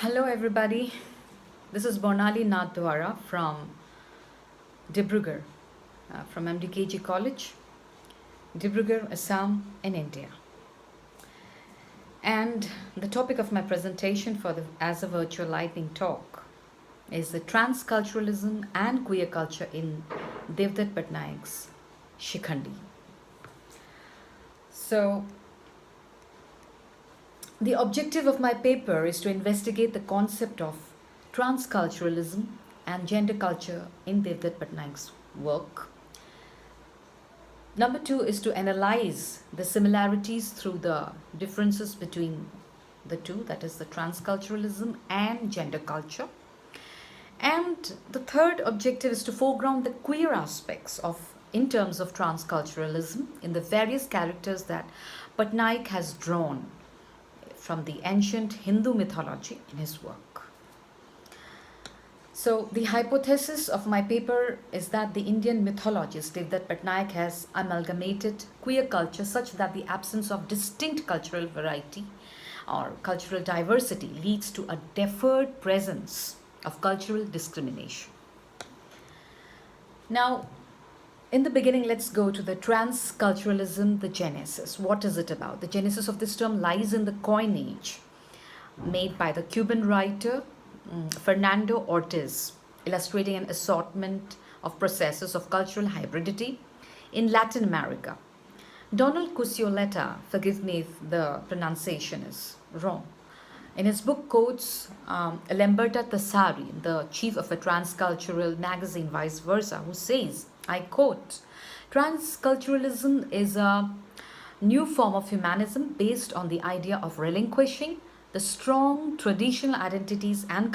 Hello, everybody. This is Bornali from Dibrugarh, from MDKG College, Dibrugarh, Assam, in India. And the topic of my presentation as a virtual lightning talk is the transculturalism and queer culture in Devdutt Pattanaik's Shikhandi. So, the objective of my paper is to investigate the concept of transculturalism and gender culture in Devdutt Pattanaik's work. Number two is to analyze the similarities through the differences between the two, that is, the transculturalism and gender culture. And the third objective is to foreground the queer aspects in terms of transculturalism in the various characters that Pattanaik has drawn from the ancient Hindu mythology in his work. So, the hypothesis of my paper is that the Indian mythologist Devdutt Pattanaik has amalgamated queer culture such that the absence of distinct cultural variety or cultural diversity leads to a deferred presence of cultural discrimination. Now, in the beginning, let's go to the transculturalism, the genesis. What is it about? The genesis of this term lies in the coinage made by the Cuban writer Fernando Ortiz, illustrating an assortment of processes of cultural hybridity in Latin America. Donald Cusioletta, forgive me if the pronunciation is wrong, in his book quotes Lamberta Tassari, the chief of a transcultural magazine, Vice Versa, who says, I quote, transculturalism is a new form of humanism based on the idea of relinquishing the strong traditional identities and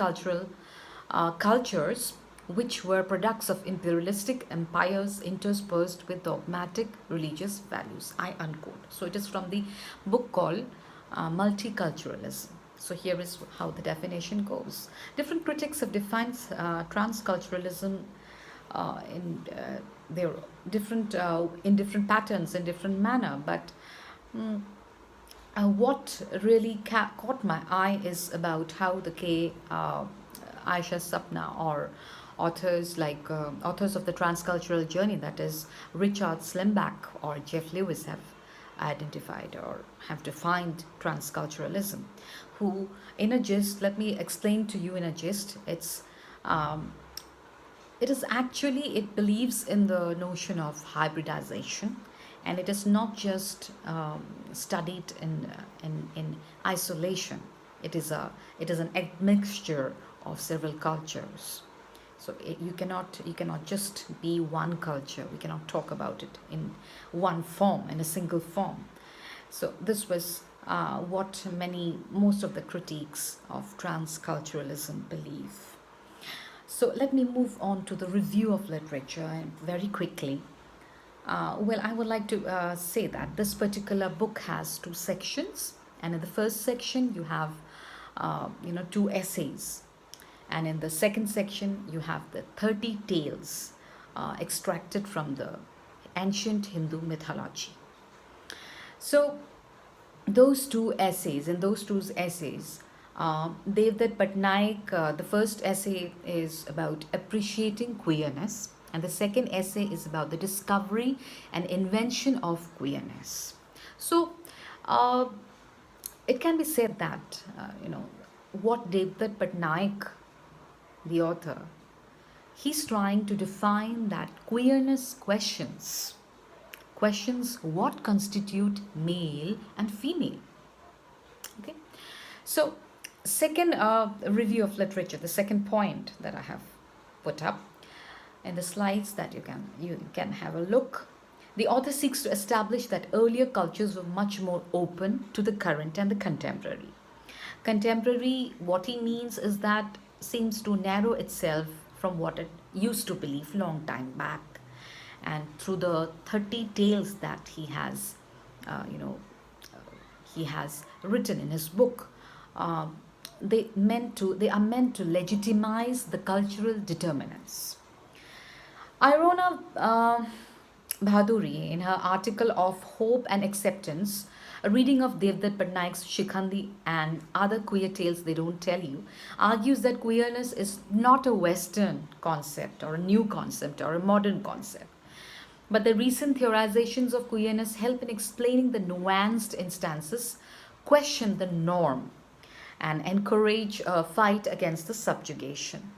cultures which were products of imperialistic empires interspersed with dogmatic religious values. I unquote. So it is from the book called Multiculturalism. So here is how the definition goes. Different critics have defined transculturalism in their different in different patterns, in different manner, but what really caught my eye is about how the Aisha Sapna or authors of the transcultural journey, that is Richard Slimbach or Jeff Lewis, have identified or have defined transculturalism, who in a gist, let me explain to you in a gist, it believes in the notion of hybridization, and it is not just studied in isolation. It is an admixture of several cultures. So you cannot just be one culture. We cannot talk about it in one form, in a single form. So this was what most of the critiques of transculturalism believe. So let me move on to the review of literature very quickly. I would like to say that this particular book has two sections, and in the first section you have, two essays, and in the second section you have the 30 tales extracted from the ancient Hindu mythology. So in those two essays, Devdutt Pattanaik, the first essay is about appreciating queerness, and the second essay is about the discovery and invention of queerness. So it can be said that, what Devdutt Pattanaik, the author, he's trying to define that queerness questions what constitute male and female. Okay, so second review of literature, the second point that I have put up in the slides that you can have a look. The author seeks to establish that earlier cultures were much more open to the current and the contemporary. Contemporary, what he means is that seems to narrow itself from what it used to believe long time back. And through the 30 tales that he has written in his book, they are meant to legitimize the cultural determinants. Irona Bhaduri, in her article of Hope and Acceptance, A reading of Devdutt Pattanaik's Shikhandi and other queer tales they don't tell you argues that queerness is not a Western concept or a new concept or a modern concept. But the recent theorizations of queerness help in explaining the nuanced instances, question the norm, and encourage a fight against the subjugation.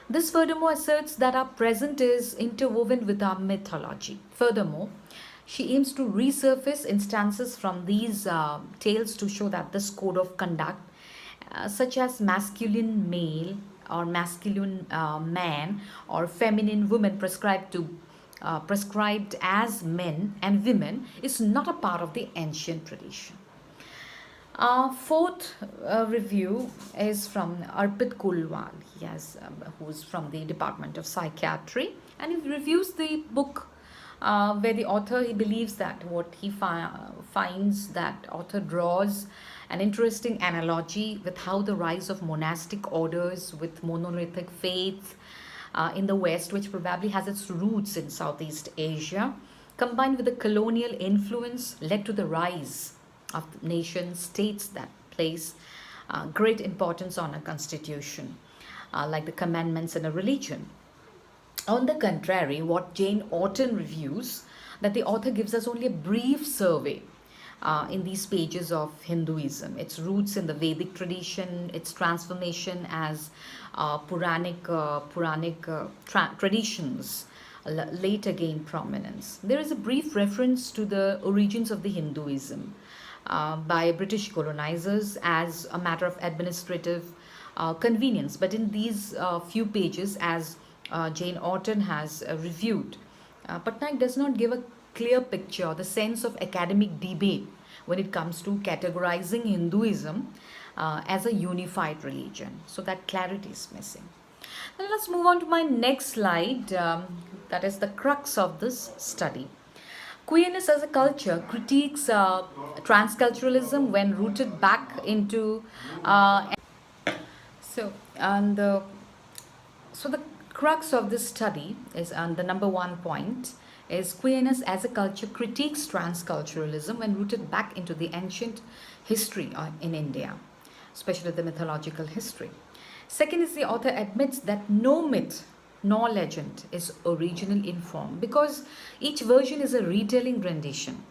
This furthermore asserts that our present is interwoven with our mythology. Furthermore, she aims to resurface instances from these tales to show that this code of conduct, such as masculine male or masculine man or feminine woman prescribed as men and women, is not a part of the ancient tradition. Our fourth review is from Arpit Kulwal, who's from the Department of Psychiatry, and he reviews the book where the author, he believes that what he finds that author draws an interesting analogy with how the rise of monastic orders with monolithic faith in the West, which probably has its roots in Southeast Asia, combined with the colonial influence, led to the rise of nation states that place great importance on a constitution, like the commandments in a religion. On the contrary, what Jane Austen reviews, that the author gives us only a brief survey in these pages of Hinduism, its roots in the Vedic tradition, its transformation as Puranic traditions later gained prominence. There is a brief reference to the origins of the Hinduism by British colonizers as a matter of administrative convenience. But in these few pages, as Jane Austen has reviewed, Pattanaik does not give a clear picture, the sense of academic debate when it comes to categorizing Hinduism as a unified religion. So that clarity is missing. Now let's move on to my next slide, that is the crux of this study. Queerness as a culture critiques transculturalism when rooted back into the crux of this study is, and the number one point is, queerness as a culture critiques transculturalism when rooted back into the ancient history in India, especially the mythological history. Second is, the author admits that no myth nor legend is original in form because each version is a retelling rendition.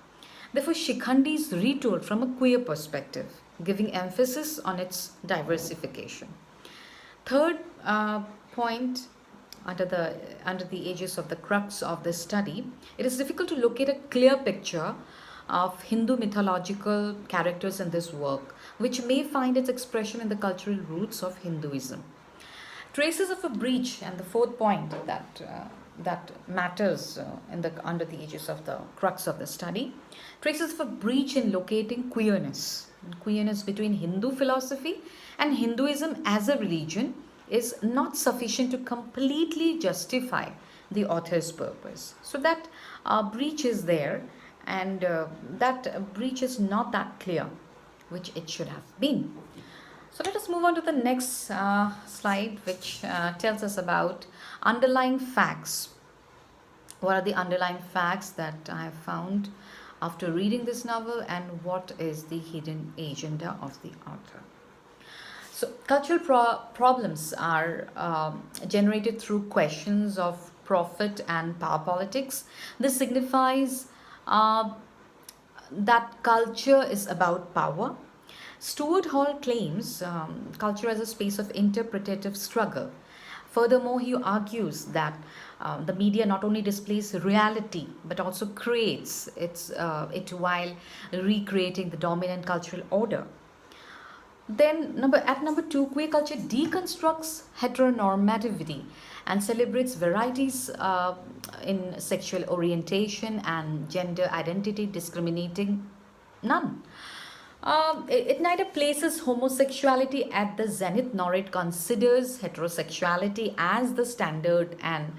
Therefore, Shikhandi is retold from a queer perspective, giving emphasis on its diversification. Third point, under the aegis of the crux of this study, it is difficult to locate a clear picture of Hindu mythological characters in this work, which may find its expression in the cultural roots of Hinduism. Traces of a breach, and the fourth point that matters under the aegis of the crux of the study, traces of a breach in locating queerness between Hindu philosophy and Hinduism as a religion is not sufficient to completely justify the author's purpose. So that breach is there, and that breach is not that clear, which it should have been. So let us move on to the next slide, which tells us about underlying facts. What are the underlying facts that I have found after reading this novel, and what is the hidden agenda of the author? So cultural problems are generated through questions of profit and power politics. This signifies that culture is about power. Stuart Hall claims culture as a space of interpretative struggle. Furthermore, he argues that the media not only displays reality but also creates it while recreating the dominant cultural order. Then number two, queer culture deconstructs heteronormativity and celebrates varieties in sexual orientation and gender identity, discriminating none. It neither places homosexuality at the zenith nor it considers heterosexuality as the standard and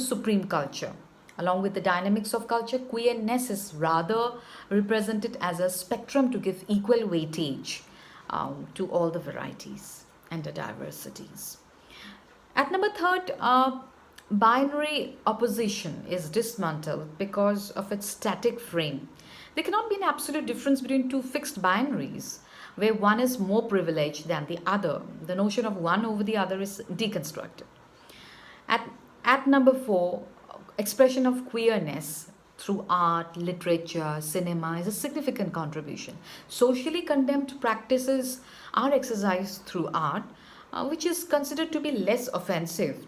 supreme culture. Along with the dynamics of culture, queerness is rather represented as a spectrum to give equal weightage to all the varieties and the diversities. At number third, binary opposition is dismantled because of its static frame. There cannot be an absolute difference between two fixed binaries where one is more privileged than the other. The notion of one over the other is deconstructed. At, at number 4, expression of queerness through art, literature, cinema is a significant contribution. Socially condemned practices are exercised through art, which is considered to be less offensive,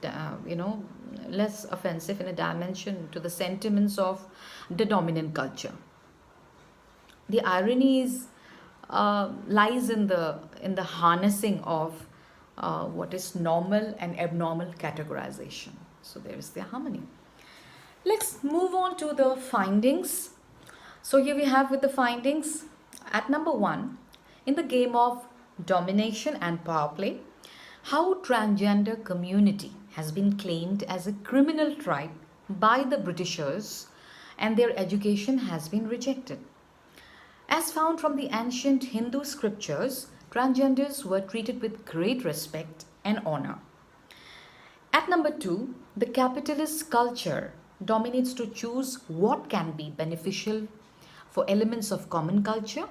less offensive in a dimension to the sentiments of the dominant culture. The irony is lies in the harnessing of what is normal and abnormal categorization. So there is the harmony. Let's move on to the findings. So here we have with the findings at number 1, in the game of domination and power play, how transgender community has been claimed as a criminal tribe by the Britishers and their education has been rejected. As found from the ancient Hindu scriptures, transgenders were treated with great respect and honor. At number 2, the capitalist culture dominates to choose what can be beneficial for elements of common culture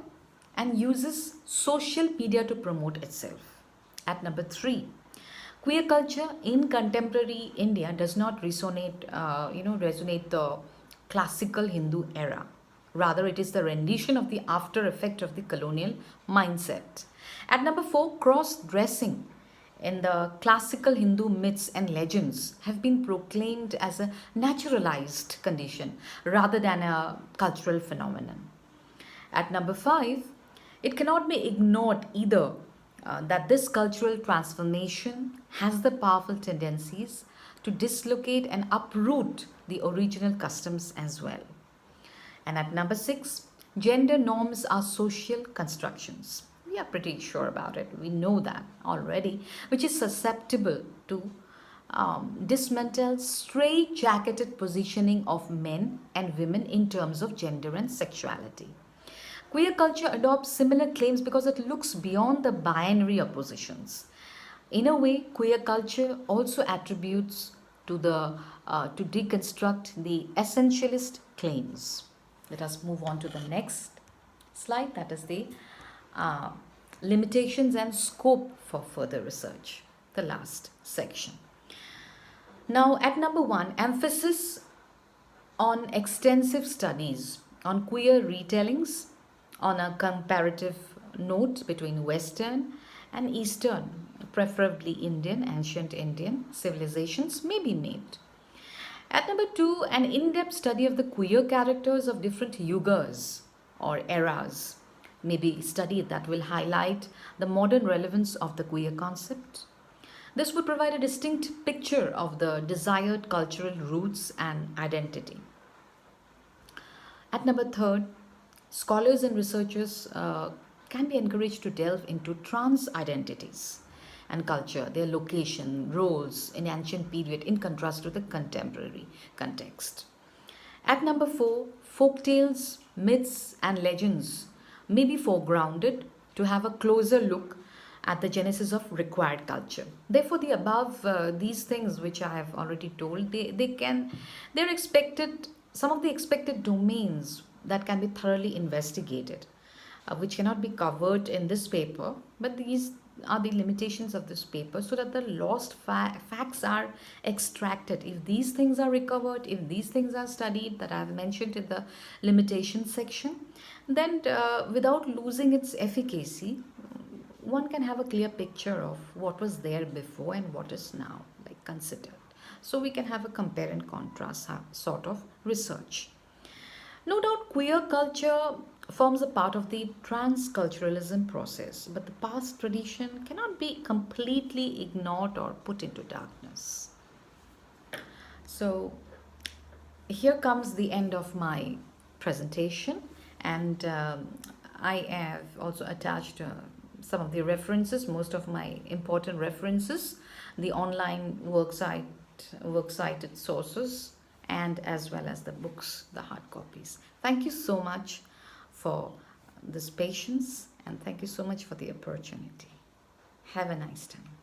and uses social media to promote itself. At number 3, queer culture in contemporary India does not resonate the classical Hindu era. Rather, it is the rendition of the after effect of the colonial mindset. At number 4, cross-dressing in the classical Hindu myths and legends have been proclaimed as a naturalized condition rather than a cultural phenomenon. At number 5, it cannot be ignored either that this cultural transformation has the powerful tendencies to dislocate and uproot the original customs as well. And at number 6, gender norms are social constructions. We are pretty sure about it. We know that already, which is susceptible to dismantle straight-jacketed positioning of men and women in terms of gender and sexuality. Queer culture adopts similar claims because it looks beyond the binary oppositions. In a way, queer culture also attributes to deconstruct the essentialist claims. Let us move on to the next slide, that is the limitations and scope for further research, the last section. Now, at number 1, emphasis on extensive studies on queer retellings on a comparative note between Western and Eastern, preferably Indian, ancient Indian civilizations may be made. At number 2, an in-depth study of the queer characters of different yugas or eras may be studied that will highlight the modern relevance of the queer concept. This would provide a distinct picture of the desired cultural roots and identity. At number 3, scholars and researchers can be encouraged to delve into trans identities and culture, their location, roles in ancient period in contrast to the contemporary context. At number 4, folk tales, myths and legends may be foregrounded to have a closer look at the genesis of required culture. Therefore, the above these things which I have already told, they're expected, some of the expected domains that can be thoroughly investigated, which cannot be covered in this paper, but these are the limitations of this paper, so that the lost facts are extracted. If these things are recovered, if these things are studied that I have mentioned in the limitation section, then without losing its efficacy, one can have a clear picture of what was there before and what is now considered. So we can have a compare and contrast sort of research. No doubt queer culture forms a part of the transculturalism process, but the past tradition cannot be completely ignored or put into darkness. So here comes the end of my presentation, and I have also attached some of the references, most of my important references, the online works cited sources, and as well as the books, the hard copies. Thank you so much for this patience, and thank you so much for the opportunity. Have a nice time.